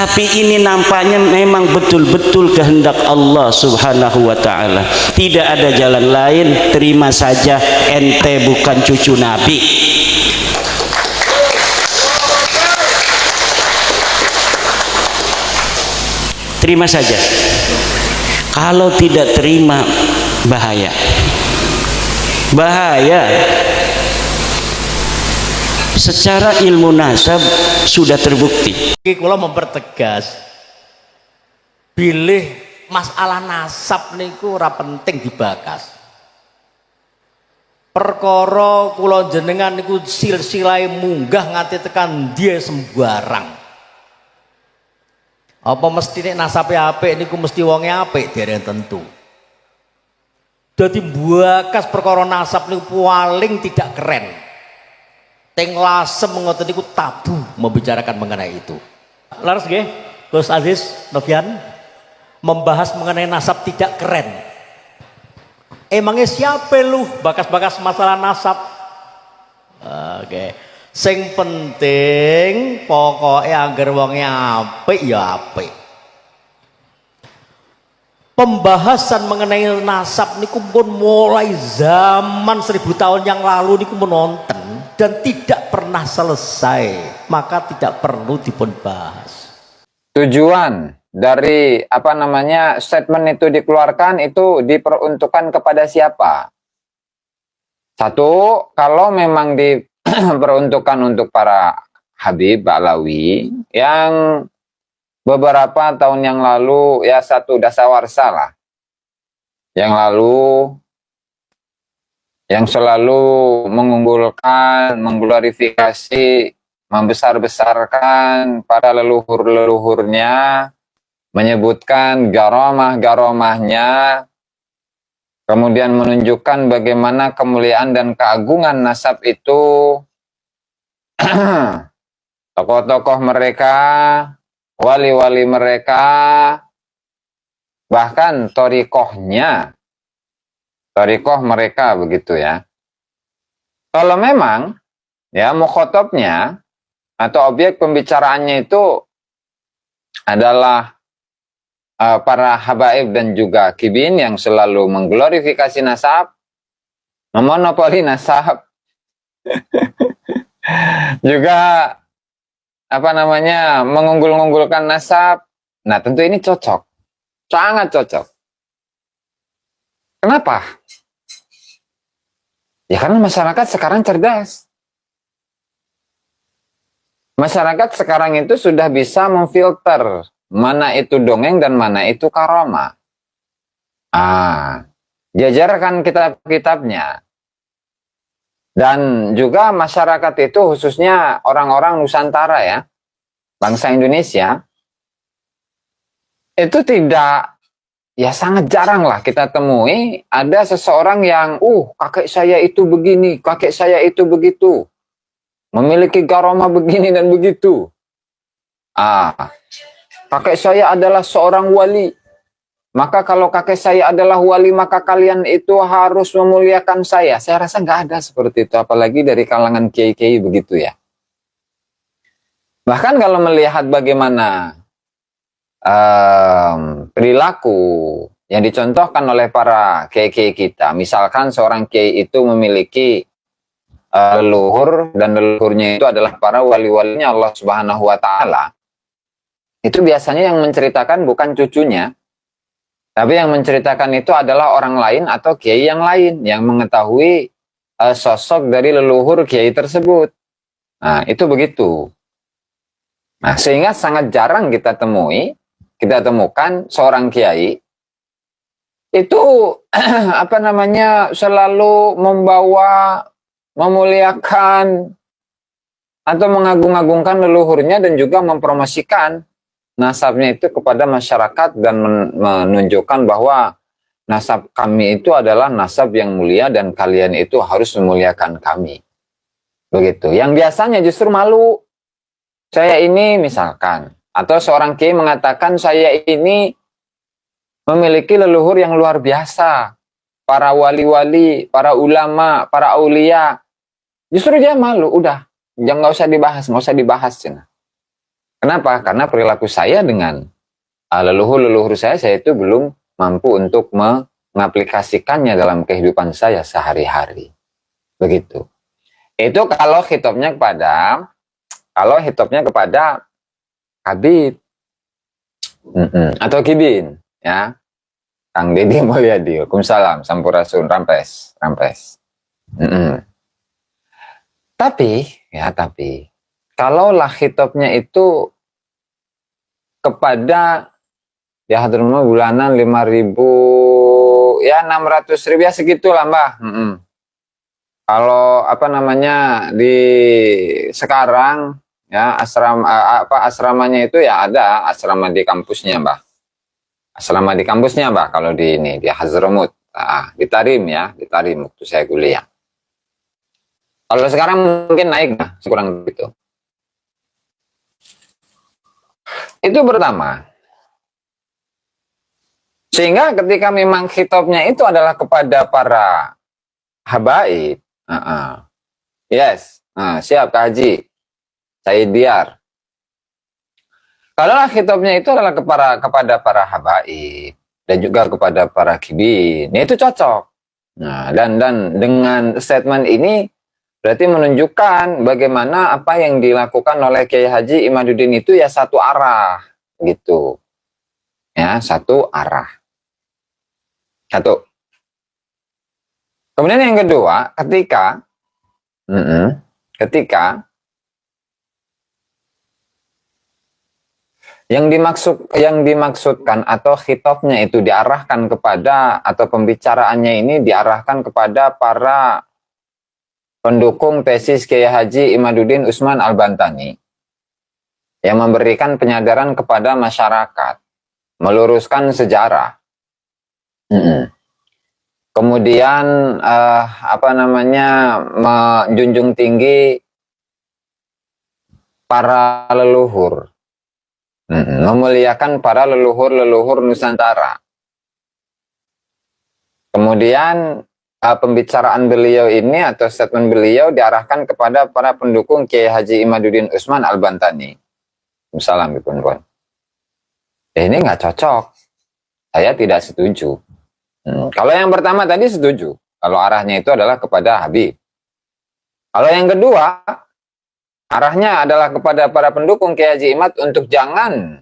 Tapi ini nampaknya memang betul-betul kehendak Allah Subhanahu wa ta'ala. Tidak ada jalan lain, terima saja, ente bukan cucu Nabi. Terima saja. Kalau tidak terima, bahaya. Bahaya. Secara ilmu nasab sudah terbukti. Kula mempertegas, bilih masalah nasab niku ora penting dibakas. Perkara kula jenengan niku silsilahe munggah nganti tekan dia sembarang. Apa mesti nek nasabe apik niku mesti wonge apik dereng tentu. Dadi bakas perkara nasab niku paling tidak keren. Teng lasem ngoten niku tabu membicarakan mengenai itu. Laras nggih, Gus Aziz Novian membahas mengenai nasab tidak keren. Emangnya siapa lu bakas-bakas masalah nasab? Oke. Sing penting pokoknya angger wonge apik ya apik. Pembahasan mengenai nasab niku pun mulai zaman 1000 tahun yang lalu niku menonton dan tidak pernah selesai, maka tidak perlu dipun bahas. Tujuan dari statement itu dikeluarkan itu diperuntukkan kepada siapa? Satu, kalau memang diperuntukkan untuk para Habib Ba'lawi yang beberapa tahun yang lalu, ya satu dasawarsa lah, yang lalu yang selalu mengunggulkan, mengglorifikasi, membesar-besarkan para leluhur-leluhurnya, menyebutkan garomah-garomahnya, kemudian menunjukkan bagaimana kemuliaan dan keagungan nasab itu, tokoh-tokoh mereka, wali-wali mereka, bahkan Torikoh mereka begitu ya. Kalau memang ya mukhotobnya atau objek pembicaraannya itu adalah para habaib dan juga kibin yang selalu mengglorifikasi nasab, memonopoli nasab, juga mengunggul-unggulkan nasab. Nah, tentu ini cocok, sangat cocok. Kenapa? Ya karena masyarakat sekarang cerdas. Masyarakat sekarang itu sudah bisa memfilter mana itu dongeng dan mana itu karomah. Jajarkan kitab-kitabnya. Dan juga masyarakat itu khususnya orang-orang Nusantara ya, bangsa Indonesia, itu tidak, ya sangat jarang lah kita temui ada seseorang yang, kakek saya itu begini, kakek saya itu begitu, memiliki karomah begini dan begitu. Kakek saya adalah seorang wali, maka kalau kakek saya adalah wali, maka kalian itu harus memuliakan saya. Saya rasa nggak ada seperti itu, apalagi dari kalangan kiai-kiai begitu ya. Bahkan kalau melihat bagaimana perilaku yang dicontohkan oleh para kiai-kiai kita, misalkan seorang kiai itu memiliki leluhur dan leluhurnya itu adalah para wali-walinya Allah Subhanahu wa Ta'ala, itu biasanya yang menceritakan bukan cucunya, tapi yang menceritakan itu adalah orang lain atau kiai yang lain yang mengetahui sosok dari leluhur kiai tersebut. Nah, itu begitu. Nah, sehingga sangat jarang kita temukan seorang kiai itu selalu memuliakan atau mengagung-agungkan leluhurnya dan juga mempromosikan nasabnya itu kepada masyarakat dan menunjukkan bahwa nasab kami itu adalah nasab yang mulia dan kalian itu harus memuliakan kami. Begitu. Yang biasanya justru malu. Saya ini misalkan, atau seorang kiai mengatakan saya ini memiliki leluhur yang luar biasa, para wali-wali, para ulama, para aulia. Justru dia malu, udah, jangan nggak usah dibahas. Cina. Kenapa? Karena perilaku saya dengan leluhur-leluhur saya itu belum mampu untuk mengaplikasikannya dalam kehidupan saya sehari-hari. Begitu. Itu kalau hitopnya kepada Habib atau Kibin, ya. Kang Deddy Mulyadi, Waalaikumsalam, Sampurasun, Rampes. Tapi kalaulah hitopnya itu kepada ya hadrama bulanan 5.000 ya 600.000 ya segitulah Mbah. Kalau di sekarang ya asramanya itu ya ada asrama di kampusnya Mbah. Asrama di kampusnya Mbah kalau di Hadramut. Di Tarim waktu saya kuliah. Kalau sekarang mungkin naik kurang begitu. Itu pertama. Sehingga ketika memang khitabnya itu adalah kepada para habaib, siap Kak Haji, saya Diar. Kalau khitabnya itu adalah kepada para habaib dan juga kepada para kibin, itu cocok. Nah, dan dengan statement ini berarti menunjukkan bagaimana apa yang dilakukan oleh Kiai Haji Imaduddin itu ya satu arah gitu. Ya, satu arah. Satu. Kemudian yang kedua, ketika yang dimaksudkan atau khitabnya itu diarahkan kepada atau pembicaraannya ini diarahkan kepada para pendukung tesis Kiai Haji Imaduddin Usman Al-Bantani yang memberikan penyadaran kepada masyarakat, meluruskan sejarah. Kemudian menjunjung tinggi para leluhur, memuliakan para leluhur Nusantara. Kemudian pembicaraan beliau ini atau statement beliau diarahkan kepada para pendukung Kiai Haji Imaduddin Usman Al-Bantani. Salam Bipun. Ini nggak cocok. Saya tidak setuju. Kalau yang pertama tadi setuju. Kalau arahnya itu adalah kepada Habib. Kalau yang kedua, arahnya adalah kepada para pendukung Kiai Haji Imad untuk jangan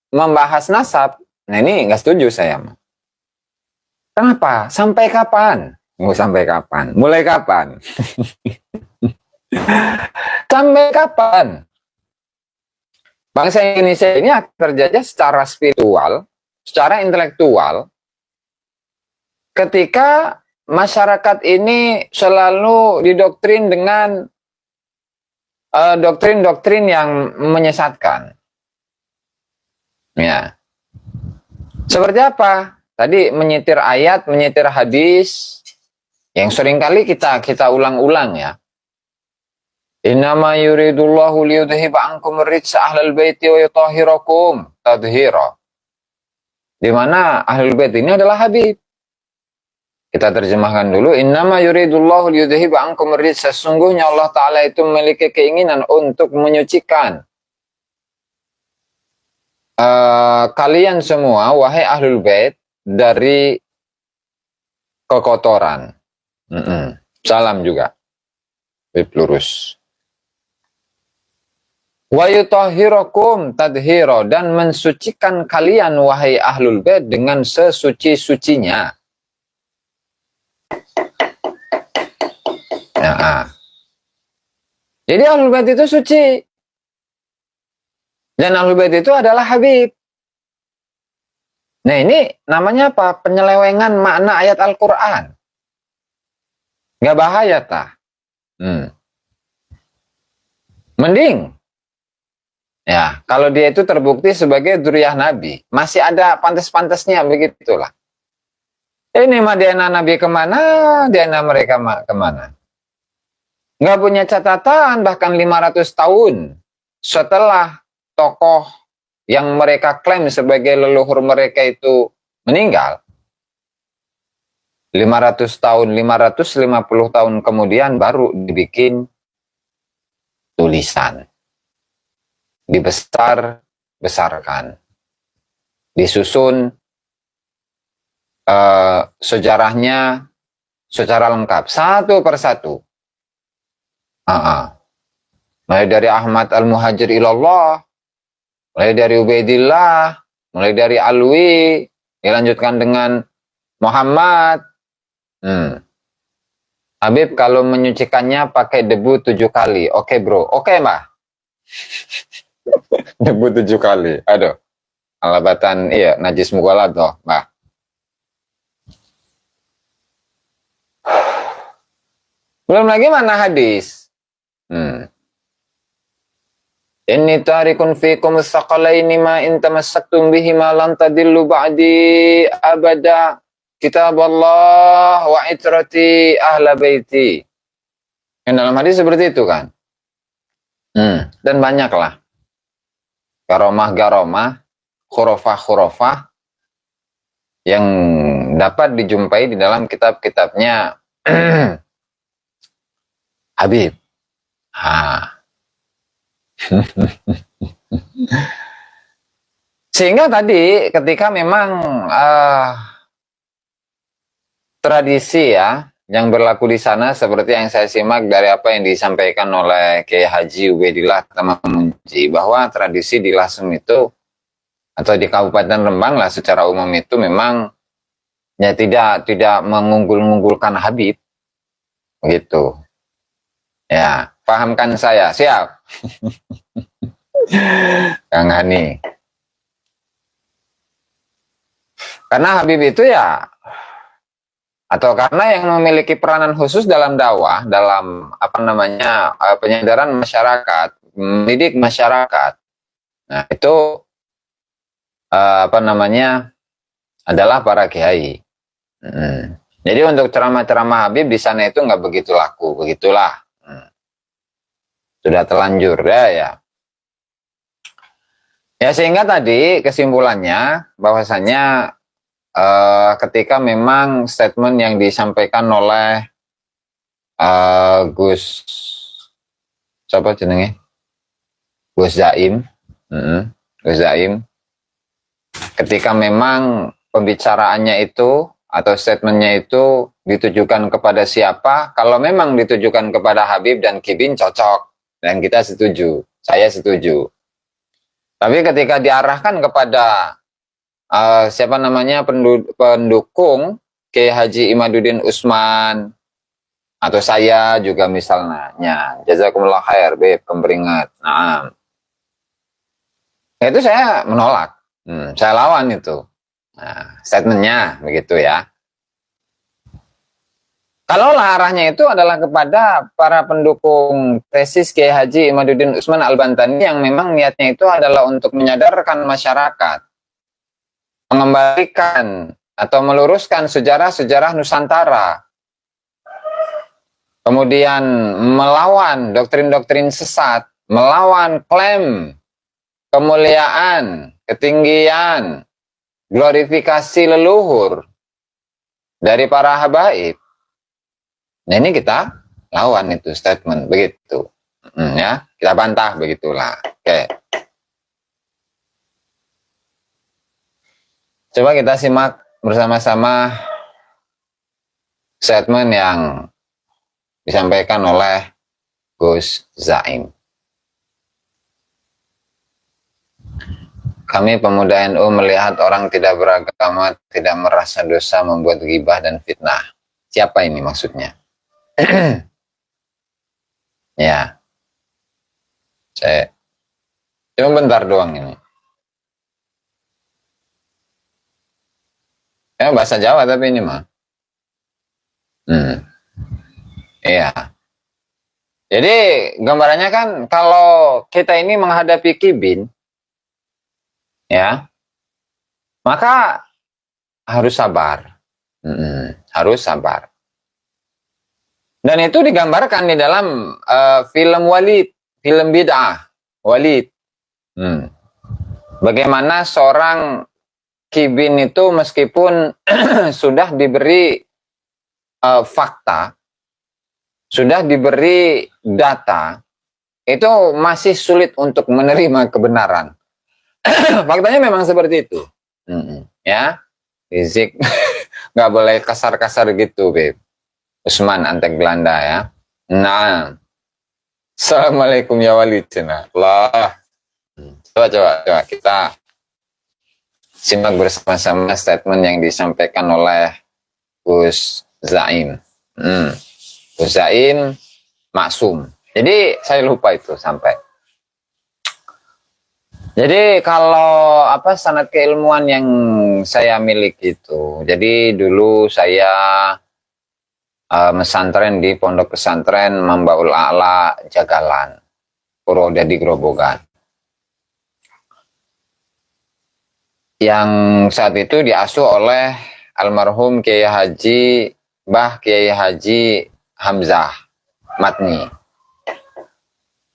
membahas nasab. Nah ini nggak setuju saya. Kenapa? Sampai kapan? Sampai kapan? Mulai kapan? Sampai kapan? Bangsa Indonesia ini akan terjajah secara spiritual, secara intelektual, ketika masyarakat ini selalu didoktrin dengan doktrin-doktrin yang menyesatkan. Ya. Seperti apa? Tadi menyitir ayat, menyitir hadis, yang seringkali kita ulang-ulang ya. Innama yuridullahu liyudhiba ankum rijsa ahlal baiti wa yutahhirakum tadhira. Di mana ahlul bait ini adalah Habib. Kita terjemahkan dulu. Innama yuridullahu liyudhiba ankum rijsa. Sesungguhnya Allah Ta'ala itu memiliki keinginan untuk menyucikan kalian semua, wahai ahlul bait, dari kekotoran. Salam juga. Bib lurus. Wa yutahhirakum tadhira, dan mensucikan kalian wahai ahlul bait dengan sesuci-sucinya. Nah, jadi ahlul bait itu suci. Dan ahlul bait itu adalah Habib. Nah ini namanya apa? Penyelewengan makna ayat Al-Quran. Nggak bahaya tah? Mending. Ya, kalau dia itu terbukti sebagai dzurriyyah Nabi. Masih ada pantas-pantasnya, begitulah. Ini mah DNA Nabi kemana? DNA mereka kemana? Nggak punya catatan, bahkan 500 tahun setelah tokoh yang mereka klaim sebagai leluhur mereka itu meninggal. 500 tahun, 550 tahun kemudian baru dibikin tulisan. dibesarkan, disusun sejarahnya secara lengkap satu persatu. Mulai dari Ahmad Al-Muhajir Ilallah, mulai dari Ubaidillah, mulai dari Alwi, dilanjutkan dengan Muhammad. Habib kalau menyucikannya pakai debu 7 kali. Oke bro, oke mbak. Debu 7 kali. Aduh, alabatan iya najis mughaladzah mbak. Belum lagi mana hadis. Inni tarikun fikum saqalaini ma in tamassaktum bihima lan tadillu ba'di abada. Kitab Allah wa itrati ahla baiti. Yang dalam hadis seperti itu kan. Dan banyaklah garomah-garomah, khurafah-khurafah yang dapat dijumpai di dalam kitab-kitabnya Habib. Sehingga tadi ketika memang tradisi ya yang berlaku di sana seperti yang saya simak dari apa yang disampaikan oleh Kiai Haji Ubaidillah Tamamunji, bahwa tradisi di Lasem itu atau di Kabupaten Rembang lah secara umum itu memang ya tidak mengunggul-unggulkan Habib begitu. Ya, pahamkan saya, siap. Kang Hani. Karena Habib itu ya atau karena yang memiliki peranan khusus dalam dakwah, dalam penyadaran masyarakat, mendidik masyarakat. Nah, itu adalah para kiai. Jadi untuk ceramah-ceramah Habib di sana itu nggak begitu laku, begitulah. Sudah terlanjur ya. Ya sehingga tadi kesimpulannya bahwasanya ketika memang statement yang disampaikan oleh Gus Zaim, Gus Zaim, ketika memang pembicaraannya itu atau statementnya itu ditujukan kepada siapa, kalau memang ditujukan kepada Habib dan Kibin cocok dan kita setuju, saya setuju. Tapi ketika diarahkan kepada pendukung Kiai Haji Imaduddin Usman atau saya juga misalnya, jazakumullah khair Beb pemperingat. Nah, itu saya menolak, saya lawan itu. Nah, statementnya begitu ya. Kalau arahnya itu adalah kepada para pendukung tesis Kiai Haji Imaduddin Usman Al-Bantani yang memang niatnya itu adalah untuk menyadarkan masyarakat, mengembalikan atau meluruskan sejarah-sejarah Nusantara, kemudian melawan doktrin-doktrin sesat, melawan klaim kemuliaan, ketinggian, glorifikasi leluhur dari para habaib. Nah ini kita lawan itu statement begitu, ya kita bantah begitulah. Oke. Coba kita simak bersama-sama statement yang disampaikan oleh Gus Zaim. Kami pemuda NU melihat orang tidak beragama tidak merasa dosa membuat ghibah dan fitnah. Siapa ini maksudnya? Ya, saya cuma bentar doang ini. Ya bahasa Jawa tapi ini mah. Iya. Jadi gambarannya kan kalau kita ini menghadapi Kibin, ya, maka harus sabar. Harus sabar. Dan itu digambarkan di dalam film Walid, film bid'ah, Walid. Bagaimana seorang Kibin itu meskipun sudah diberi fakta, sudah diberi data, itu masih sulit untuk menerima kebenaran. Faktanya memang seperti itu. Ya, Rizik nggak boleh kasar-kasar gitu, Beb. Usman Antek Belanda ya. Nah, Assalamualaikum ya Walid. Allah. Coba kita simak bersama-sama statement yang disampaikan oleh Gus Zaim. Gus Zaim Maksum. Jadi saya lupa itu sampai. Jadi kalau apa sanad keilmuan yang saya miliki itu. Jadi dulu saya mesantren di pondok pesantren Mambaul A'la Jagalan, Purwodadi Grobogan. Yang saat itu diasuh oleh almarhum Kiai Haji Mbah Kiai Haji Hamzah Matni.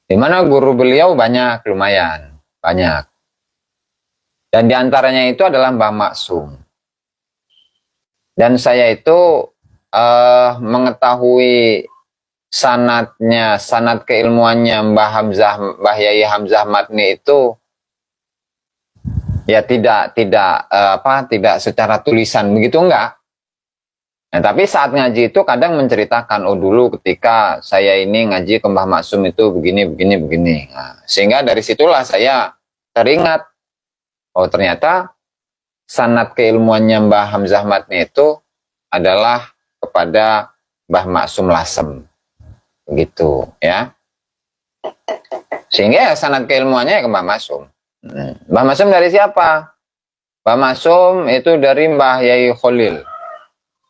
Di mana guru beliau banyak, lumayan banyak. Dan diantaranya itu adalah Mbah Maksum. Dan saya itu mengetahui sanadnya, sanad keilmuannya Mbah Yai Hamzah Matni itu ya tidak secara tulisan begitu enggak. Nah, tapi saat ngaji itu kadang menceritakan, oh dulu ketika saya ini ngaji ke Mbah Maksum itu begini. Nah, sehingga dari situlah saya teringat, oh ternyata sanad keilmuannya Mbah Hamzah Matni itu adalah kepada Mbah Maksum Lasem, begitu ya. Sehingga ya sanad keilmuannya ya ke Mbah Maksum. Mbah Maksum dari siapa? Mbah Maksum itu dari Mbah Yai Khalil,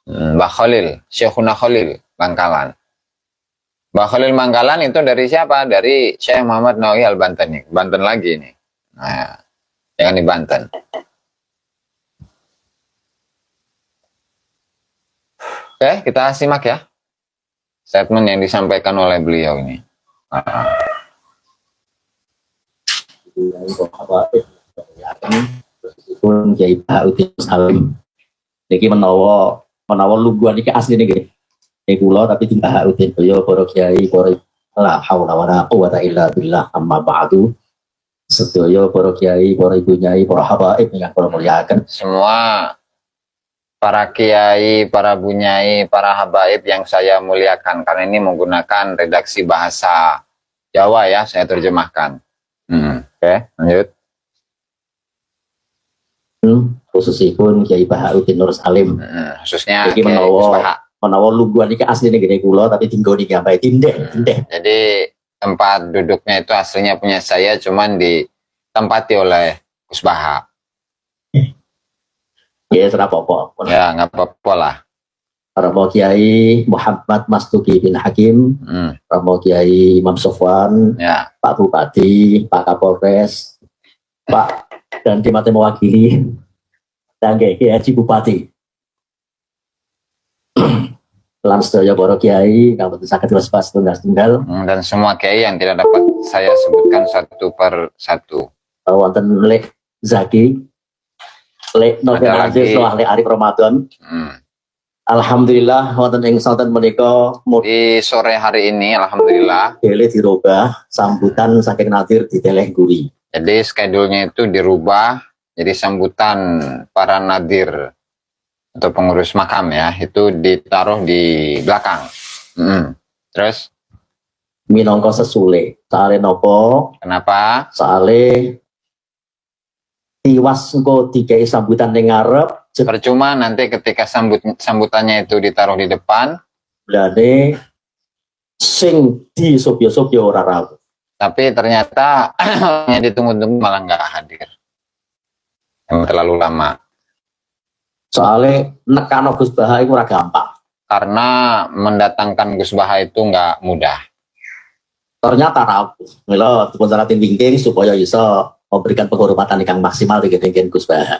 Mbah Khalil, Syekhuna Khalil Bangkalan. Mbah Khalil Bangkalan itu dari siapa? Dari Syekh Muhammad Nawawi Al-Bantani, Banten lagi ini. Nah, jangan di Banten. Oke, kita simak ya statement yang disampaikan oleh beliau ini. Pun Kiai Bahauddin Salim niki menawa luguan iki asline nggih. Niki kula tapi di Bahauddin beliau para kiai para la haula wala quwata illa billah amma ba'du. Sedaya para kiai, para ibu nyai, para habaib ingkang kula mulyakaken. Semua para kiai, para bunyai, para habaib yang saya muliakan, karena ini menggunakan redaksi bahasa Jawa ya, saya terjemahkan. Oke, lanjut. Khususipun Kiai Bahauddin Nur Salim. Khususnya Kiai menawa luguan iki asline gene kula tapi tinggal niki sampai tindeh. Jadi tempat duduknya itu aslinya punya saya, cuman ditempati oleh Gus Baha. Ya, serap apa-apa. Ya, nggak apa-apa lah. Romo Kiai Muhammad Mastuki bin Hakim, Romo Kiai Imam Sofwan, Ya. Pak Bupati, Pak Kapolres, Pak dan tim mewakili, dan Kiai Haji Bupati. Lan sedaya para kiai, kalau sakit was-was tunggal-tunggal. Dan semua kiai yang tidak dapat saya sebutkan satu per satu. Wonten Lek Zaki, Lek Novel Aziz, Lek Arif Ramadan. Alhamdulillah wonten ing sonten menika Di sore hari ini alhamdulillah modele dirubah, sambutan saking Nadir diteleh guri. jadi schedule-nya itu dirubah, jadi sambutan para nadir atau pengurus makam ya itu ditaruh di belakang. Terus Minangka sesule. Soale napa? kenapa? Soale tiwas engko dikai sambutan ning ngarep, Percuma nanti ketika sambutannya itu ditaruh di depan, jeblane sing di sobyo-sobyo ora rawuh. tapi ternyata yang ditunggu-tunggu malah nggak hadir. Yang terlalu lama. Soale nekano Gus Baha iku ora gampang. Karena mendatangkan Gus Baha itu nggak mudah. Ternyata rawuh. Mila dipun saratin wingking supaya iso memberikan penghormatan yang maksimal di Gus Baha.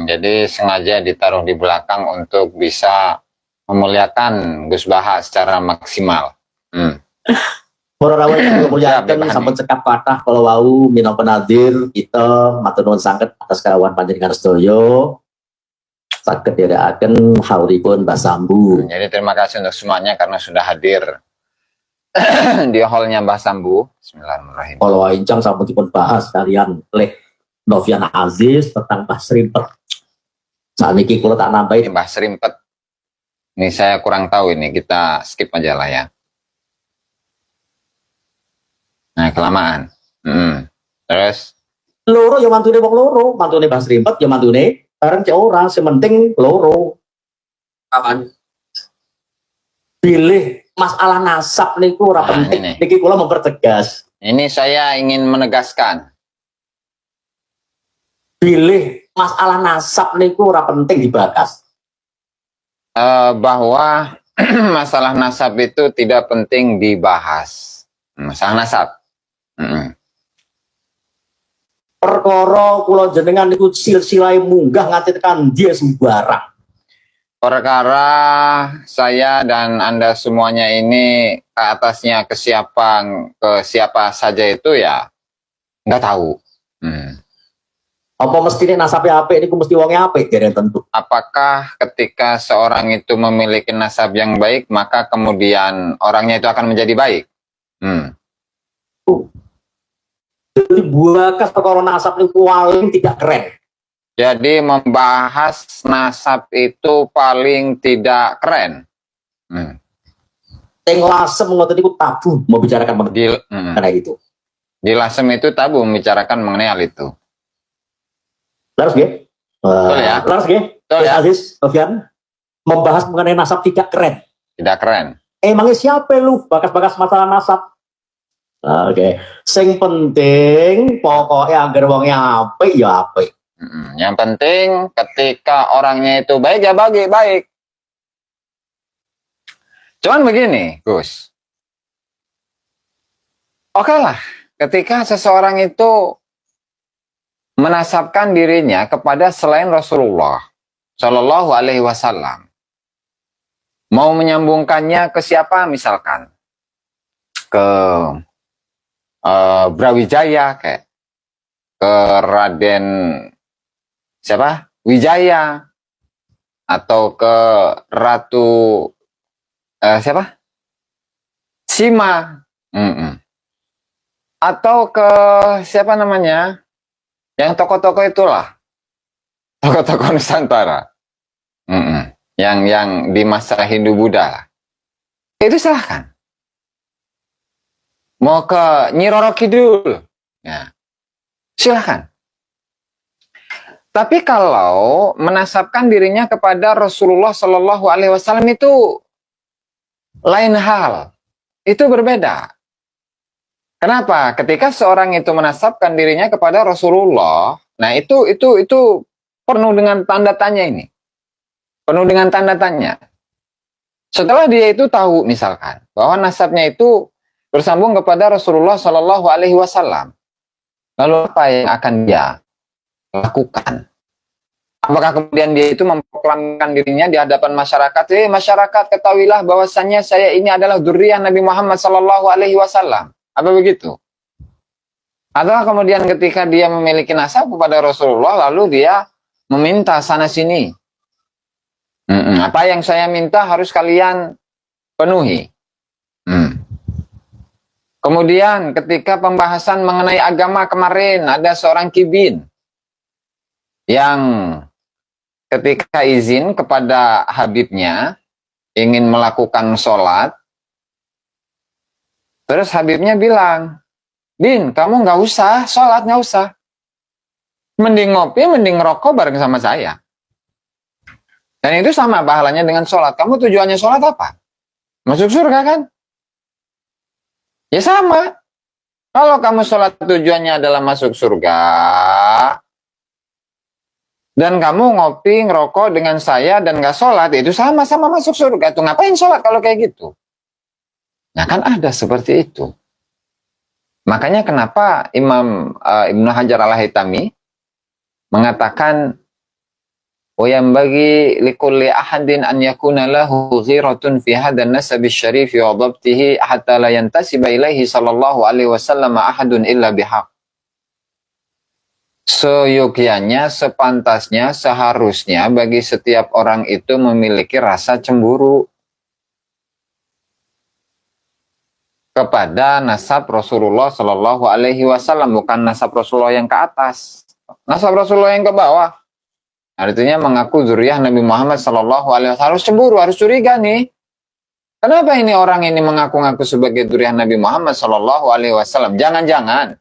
Jadi sengaja ditaruh di belakang untuk bisa memuliakan Gus Baha secara maksimal. Para rawuh yang muliakan sampun cekap kathah kalau wau minangka nadir kita matur nuwun sanget atas kawuhan panjenengan sedaya. Saged nderekaken hauripun Mbah Sambu. Jadi terima kasih untuk semuanya karena sudah hadir. di hallnya Mbah Sambu. Bismillahirrahmanirrahim. Kalau Aincang sampun dipun bahas kalian oleh Novian Aziz tentang Mbah Srimpet. Saat ini kalau tak Ini nambahin Mbah Srimpet. Ini saya kurang tahu ini, kita skip aja lah ya. Nah, kelamaan. Terus loro ya mantune wong loro, mantune Mbah Srimpet ya mantune bareng cek ora, sementing loro. Kapan? Pilih masalah nasab niku ora Nah, penting. ini. Niki kula mempertegas. ini saya ingin menegaskan. Pilih masalah nasab niku ora penting dibahas. Bahwa masalah nasab itu tidak penting dibahas. Masalah nasab. Perkara kula jenengan niku silsilahe munggah nganti tekan dia sembarang. Perkara saya dan Anda semuanya ini ke atasnya ke siapa saja itu ya nggak tahu. Apa mestine nasabe apik niku mesti wonge apik dereng tentu. Apakah ketika seorang itu memiliki nasab yang baik, maka kemudian orangnya itu akan menjadi baik? Jadi buakas perkara nasab niku paling tidak keren. Jadi membahas nasab itu paling tidak keren. Teng lasem ngoten niku tabu membicarakan mengenai itu. Di Lasem itu tabu membicarakan mengenai hal itu. Laras nggih? Betul ya? Laras nggih? Betul ya? Aziz, Novian membahas mengenai nasab tidak keren. Tidak keren. Emangnya siapa lu bakas-bakas masalah nasab? Oke. Sing penting pokoknya agar wongnya apik ya apik. Yang penting ketika orangnya itu baik ya baik. Cuman begini, Gus. Oke lah, ketika seseorang itu menasabkan dirinya kepada selain Rasulullah Shallallahu Alaihi Wasallam, mau menyambungkannya ke siapa misalkan? Ke Brawijaya, kayak ke Raden siapa? Wijaya, atau ke Ratu siapa? Sima, atau ke siapa namanya? Yang tokoh-tokoh itulah, tokoh-tokoh Nusantara, yang di masa Hindu Buddha, itu silahkan. Mau ke Nyi Roro Kidul, ya, silahkan. Tapi kalau menasabkan dirinya kepada Rasulullah Shallallahu Alaihi Wasallam itu lain hal, itu berbeda. Kenapa? Ketika seorang itu menasabkan dirinya kepada Rasulullah, nah itu penuh dengan tanda tanya ini, penuh dengan tanda tanya. Setelah dia itu tahu misalkan bahwa nasabnya itu bersambung kepada Rasulullah Shallallahu Alaihi Wasallam, lalu apa yang akan dia lakukan? Apakah kemudian dia itu memproklamkan dirinya di hadapan masyarakat? Masyarakat ketahuilah bahwasannya saya ini adalah dzurriyyah Nabi Muhammad Shallallahu Alaihi Wasallam. Apa begitu? Atau kemudian ketika dia memiliki nasab kepada Rasulullah, lalu dia meminta sana sini. Apa yang saya minta harus kalian penuhi. Kemudian ketika pembahasan mengenai agama kemarin, ada seorang kibin yang ketika izin kepada Habibnya ingin melakukan sholat, terus Habibnya bilang, Bin, kamu nggak usah sholat, nggak usah. Mending ngopi, mending rokok bareng sama saya. Dan itu sama pahalanya dengan sholat. Kamu tujuannya sholat apa? Masuk surga kan? Ya sama. Kalau kamu sholat tujuannya adalah masuk surga, dan kamu ngopi, ngerokok dengan saya dan nggak sholat, itu sama-sama masuk surga. Tuh ngapain sholat kalau kayak gitu? Nah kan ada seperti itu. Makanya kenapa Imam Ibnu Hajar Al-Haytami mengatakan bagi likulli ahadin an yakuna lahu ghiratun fi hadan nasabi syarif wa dhabtihi hatta la yantasiba ilaihi sallallahu alaihi wasallam ahadun illa bihaq. Seyogyanya, sepantasnya, seharusnya bagi setiap orang itu memiliki rasa cemburu. kepada nasab Rasulullah Shallallahu Alaihi Wasallam, bukan nasab Rasulullah yang ke atas, nasab Rasulullah yang ke bawah. Artinya mengaku zuriyah Nabi Muhammad Shallallahu Alaihi Wasallam, harus cemburu, harus curiga nih. Kenapa ini orang ini mengaku-ngaku sebagai zuriyah Nabi Muhammad Shallallahu Alaihi Wasallam? Jangan-jangan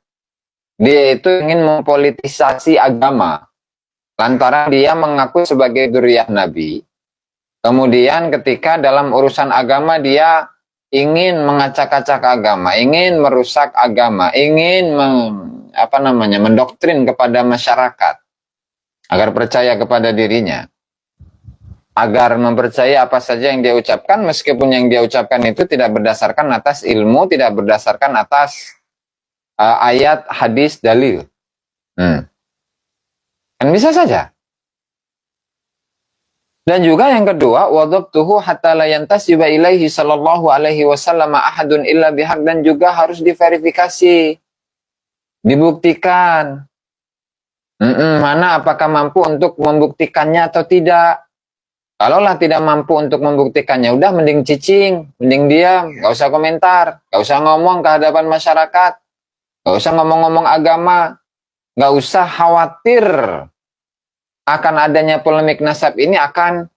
dia itu ingin mempolitisasi agama, lantaran dia mengaku sebagai zuriyah Nabi. Kemudian ketika dalam urusan agama dia ingin mengacak-acak agama, ingin merusak agama, ingin mendoktrin kepada masyarakat agar percaya kepada dirinya, agar mempercayai apa saja yang dia ucapkan, meskipun yang dia ucapkan itu tidak berdasarkan atas ilmu, tidak berdasarkan atas ayat, hadis, dalil. Kan bisa saja. Dan juga yang kedua, wadabtuhu hatta la yantasiba ilaihi sallallahu alaihi wasallam ahadun illa bihaq, dan juga harus diverifikasi, dibuktikan. Mana apakah mampu untuk membuktikannya atau tidak. Kalaulah tidak mampu untuk membuktikannya, udah mending cicing, mending diam, gak usah komentar, gak usah ngomong ke hadapan masyarakat, gak usah ngomong-ngomong agama, gak usah khawatir akan adanya polemik nasab ini akan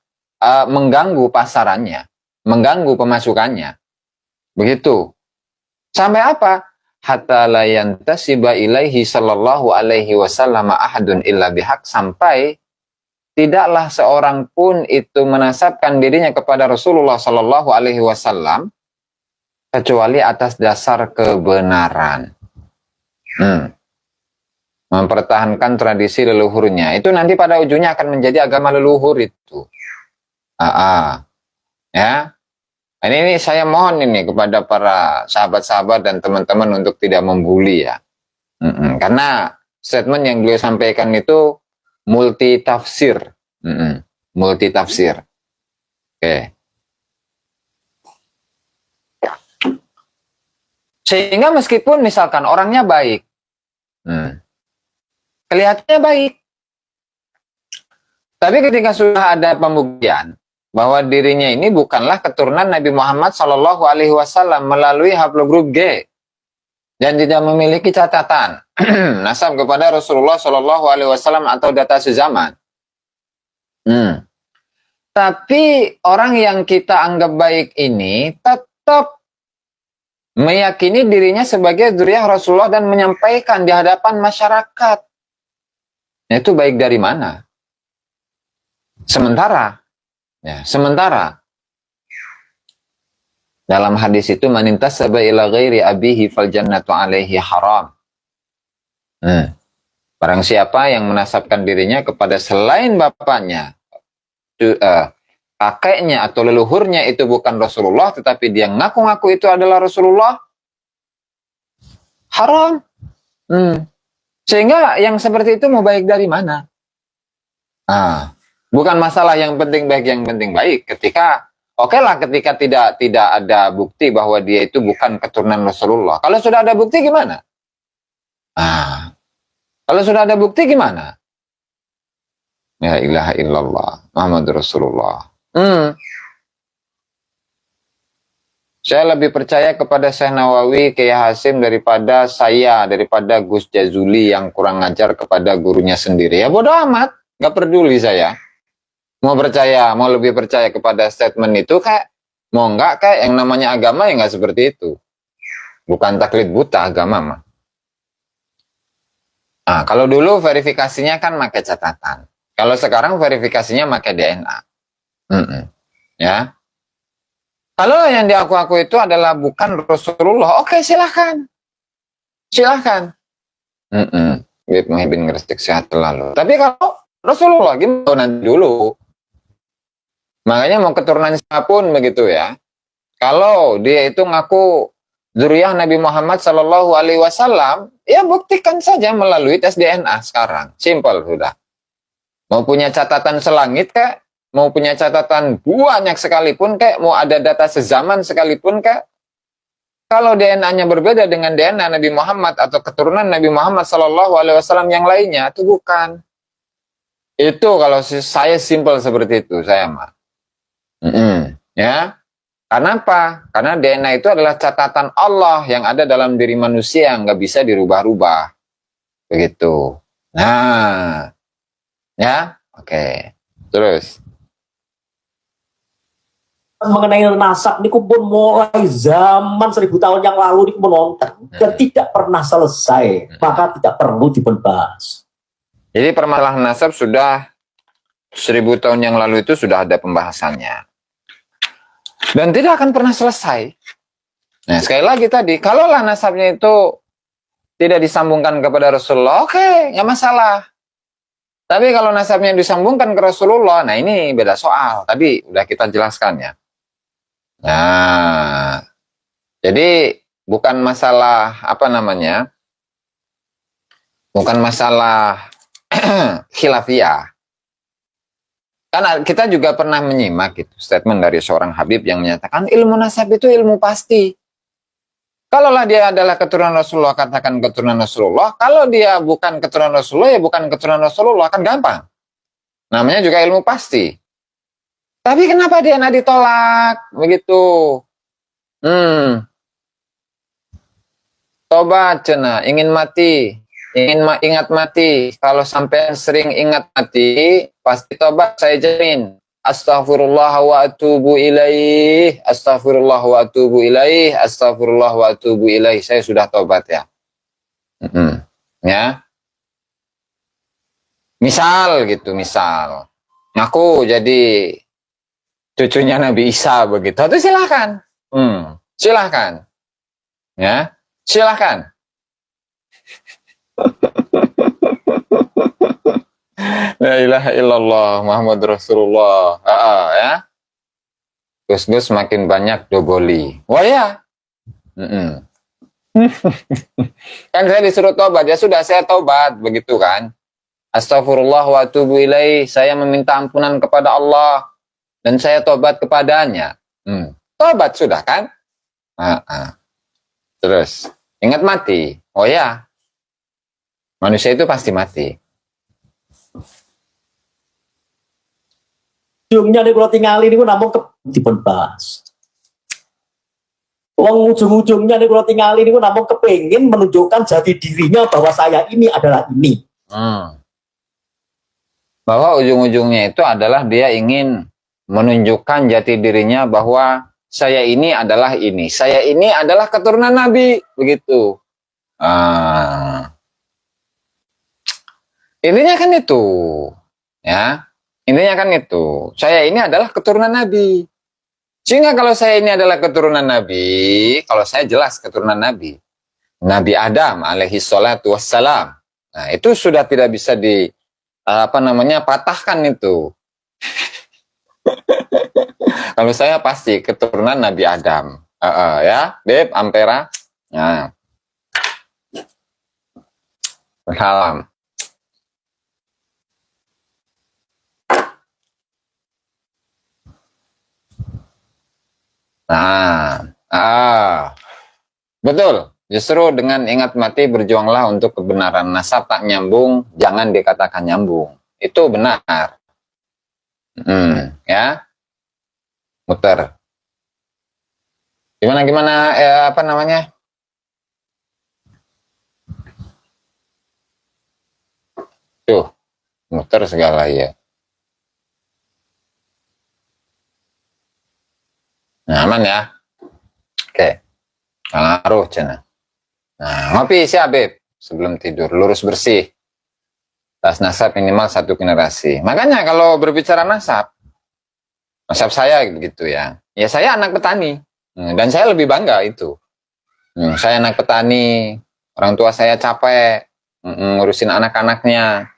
mengganggu pasarannya, mengganggu pemasukannya. Begitu. Sampai apa? Hatta la yantasiba ilaihi sallallahu alaihi wasallam ahadun illa bihaq, sampai tidaklah seorang pun itu menasabkan dirinya kepada Rasulullah sallallahu alaihi wasallam kecuali atas dasar kebenaran. Mempertahankan tradisi leluhurnya. Itu nanti pada ujungnya akan menjadi agama leluhur itu. Ya. Ini saya mohon ini kepada para sahabat-sahabat dan teman-teman untuk tidak membuli ya. Karena statement yang beliau sampaikan itu multi tafsir. Multi tafsir. Oke. Sehingga meskipun misalkan orangnya baik, kelihatannya baik, tapi ketika sudah ada pembuktian bahwa dirinya ini bukanlah keturunan Nabi Muhammad Shallallahu Alaihi Wasallam melalui haplogrup G dan tidak memiliki catatan nasab kepada Rasulullah Shallallahu Alaihi Wasallam atau data sezaman, tapi orang yang kita anggap baik ini tetap meyakini dirinya sebagai dzurriyyah Rasulullah dan menyampaikan di hadapan masyarakat. Itu baik dari mana? Sementara dalam hadis itu manintasaba ila ghairi abihi fal jannatu alaihi haram. Barang siapa yang menasabkan dirinya kepada selain bapaknya, kakeknya atau leluhurnya itu bukan Rasulullah, tetapi dia ngaku-ngaku itu adalah Rasulullah, haram. Sehingga yang seperti itu mau baik dari mana? Bukan masalah yang penting baik, yang penting baik. Ketika, ketika tidak ada bukti bahwa dia itu bukan keturunan Rasulullah. Kalau sudah ada bukti gimana? Kalau sudah ada bukti gimana? Ya ilaha illallah Muhammad Rasulullah. Saya lebih percaya kepada Syekh Nawawi, Kiai Hasim daripada Gus Jazuli yang kurang ajar kepada gurunya sendiri. Ya bodoh amat, nggak peduli saya. Mau lebih percaya kepada statement itu kayak, mau nggak kayak yang namanya agama ya nggak seperti itu. Bukan taklid buta agama mah. Kalau dulu verifikasinya kan pakai catatan. Kalau sekarang verifikasinya pakai DNA. Ya. Kalau yang diaku-aku itu adalah bukan Rasulullah, oke silahkan. Bib Muhyiddin Gresik sehat selalu. Tapi kalau Rasulullah gimana nanti dulu? Makanya mau keturunan siapapun begitu ya. Kalau dia itu ngaku dzurriyyah Nabi Muhammad Sallallahu Alaihi Wasallam, ya buktikan saja melalui tes DNA sekarang. Simple sudah. Mau punya catatan selangit kayak, mau punya catatan banyak sekalipun kayak, mau ada data sezaman sekalipun kayak, kalau DNA-nya berbeda dengan DNA Nabi Muhammad atau keturunan Nabi Muhammad Sallallahu Alaihi Wasallam yang lainnya, itu bukan. Itu kalau saya simple seperti itu, saya mah. Ya. Karena apa? Karena DNA itu adalah catatan Allah yang ada dalam diri manusia yang nggak bisa dirubah-rubah. Begitu. Nah, ya, oke. Terus. Mengenai nasab ini pun mulai zaman 1000 tahun yang lalu ini menonton dan tidak pernah selesai, maka tidak perlu dibahas. Jadi permasalahan nasab sudah 1000 tahun yang lalu itu sudah ada pembahasannya. Dan tidak akan pernah selesai. Nah, sekali lagi tadi, kalaulah nasabnya itu tidak disambungkan kepada Rasulullah, oke, nggak masalah. Tapi kalau nasabnya disambungkan ke Rasulullah, nah ini beda soal. Tadi udah kita jelaskan ya. Nah, jadi bukan masalah apa namanya, bukan masalah khilafiyah. Kan kita juga pernah menyimak gitu, statement dari seorang Habib yang menyatakan ilmu nasab itu ilmu pasti. Kalaulah dia adalah keturunan Rasulullah, katakan keturunan Rasulullah. Kalau dia bukan keturunan Rasulullah, ya bukan keturunan Rasulullah, kan gampang. Namanya juga ilmu pasti. Tapi kenapa dia nak ditolak? Begitu. Tobat cena, ingin mati. Ingat mati. Kalau sampai sering ingat mati, pasti tobat saya jamin. Astaghfirullah wa atubu ilaih. Astaghfirullah wa atubu ilaih. Astaghfirullah wa atubu ilaih. Saya sudah tobat ya. Ya. Misal gitu, misal. Aku jadi cucunya Nabi Isa begitu. Itu silakan. Silakan. Ya, silakan. La ilaha illallah Muhammad Rasulullah. Ya. Gus-gus makin banyak doboli. Wah ya. Kan saya disuruh tobat, ya sudah saya tobat begitu kan. Astagfirullah wa atubu ilaih. Saya meminta ampunan kepada Allah dan saya tobat kepadanya. Tobat sudah kan? Terus ingat mati. Oh ya. Manusia itu pasti mati. Ujungnya nih kalau tinggal ini namun dipun bahas. Ujung-ujungnya nih kalau tinggal ini namun kepingin menunjukkan jati dirinya bahwa saya ini adalah ini. Bahwa ujung-ujungnya itu adalah dia ingin menunjukkan jati dirinya bahwa saya ini adalah ini. Saya ini adalah keturunan Nabi. Begitu. Intinya kan itu. Ya. Intinya kan itu. Saya ini adalah keturunan Nabi. Sehingga kalau saya ini adalah keturunan Nabi, kalau saya jelas keturunan Nabi. Nabi Adam alaihi salatu wassalam. Nah, itu sudah tidak bisa patahkan itu. Kalau saya pasti keturunan Nabi Adam. Ya, Beb, Ampera. Nah. Salam. Betul. Justru dengan ingat mati berjuanglah untuk kebenaran. Nasab tak nyambung, jangan dikatakan nyambung. Itu benar. Ya. Muter. Gimana apa namanya? Tuh, muter segala ya. Nah, aman ya. Oke. Ngaruh cina. Nah, ngopi siap Beb sebelum tidur, lurus bersih. Tas nasab minimal 1 generasi. Makanya kalau berbicara nasab saya begitu ya. Ya saya anak petani. Dan saya lebih bangga itu. Saya anak petani, orang tua saya capek ngurusin anak-anaknya,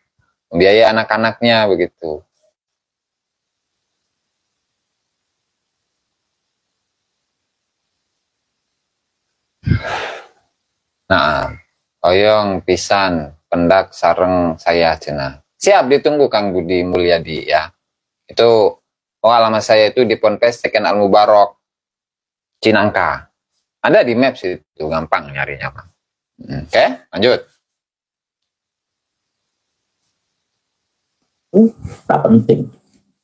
biaya anak-anaknya begitu. Nah, oyong pisan pendak sareng saya cina. Siap ditunggu Kang Budi Mulyadi ya. Itu alamat saya itu di Ponpes Teken Al Mubarok Cinangka. Ada di Maps itu gampang nyarinya, Bang. Oke, lanjut. Tak penting.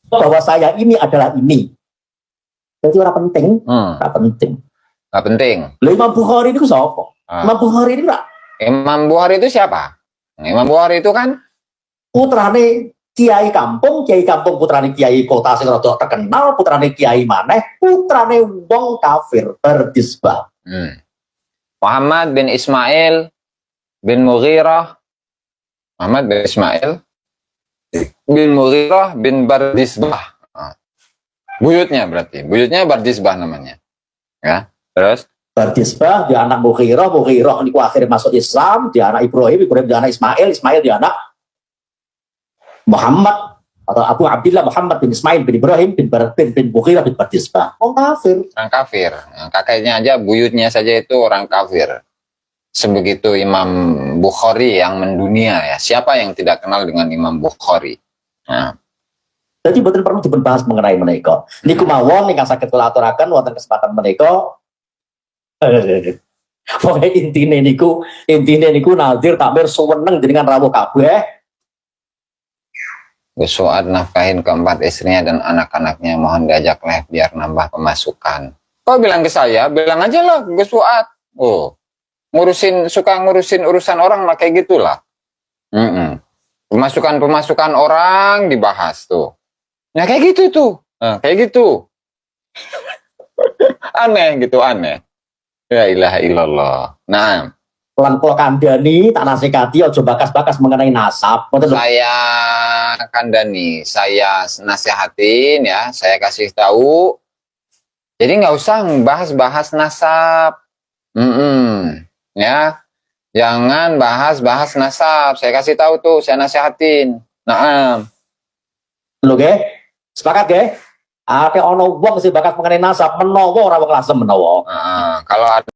Bahwa saya ini adalah ini. Jadi ora penting, Hmm, ora penting. nggak penting. Lha Imam Bukhari itu sapa? Ah. Imam Bukhari itu ora Imam Bukhari itu siapa? Imam Bukhari itu kan putrane kiai kampung putrane kiai kota sing rada terkenal, putrane kiai maneh, putrane wong kafir berdisbah. Muhammad bin Ismail bin Mughirah. Muhammad bin Ismail bin Mughirah bin Bardisbah. Buyutnya berarti. Buyutnya Bardisbah namanya. Ya. Terus Berdisbah dia anak Mughirah niku akhirnya masuk Islam, dia anak Ibrahim dia anak Ismail dia anak Muhammad atau Abu Abdillah Muhammad bin Ismail bin Ibrahim bin Mughirah bin Bardisbah. Oh kafir. orang kafir. Nah, kakeknya aja, buyutnya saja itu orang kafir. Sebegitu Imam Bukhari yang mendunia ya. Siapa yang tidak kenal dengan Imam Bukhari? Nah, Jadi betul perlu dibahas mengenai menika. Niku mawon ingkang saged kula aturaken wonten kesempatan menika. Pokoknya intine niku nazir takmir suweneng dengan rawuh kabeh. Gus Fuad nafkahin keempat istrinya dan anak-anaknya, mohon diajak live biar nambah pemasukan. Kau bilang ke saya, bilang aja lah Gus Fuad. Oh, suka ngurusin urusan orang mah kayak gitulah. Pemasukan orang dibahas tuh. Nah kayak gitu tuh, kayak gitu. Aneh gitu, aneh. Ya ilaha illallah. Nah, Lan kula kandhani tak nasikati aja bakas-bakas mengenai nasab. saya kandani, saya nasihatin ya, saya kasih tahu. Jadi nggak usah bahas-bahas nasab. Ya, jangan bahas-bahas nasab. Saya kasih tahu tuh, saya nasihatin. Nah, Lho nggih. Sepakat nggih? Ate ana wong sing bakas mengenai nasab menawa ora wong lasem menawa. kalau ada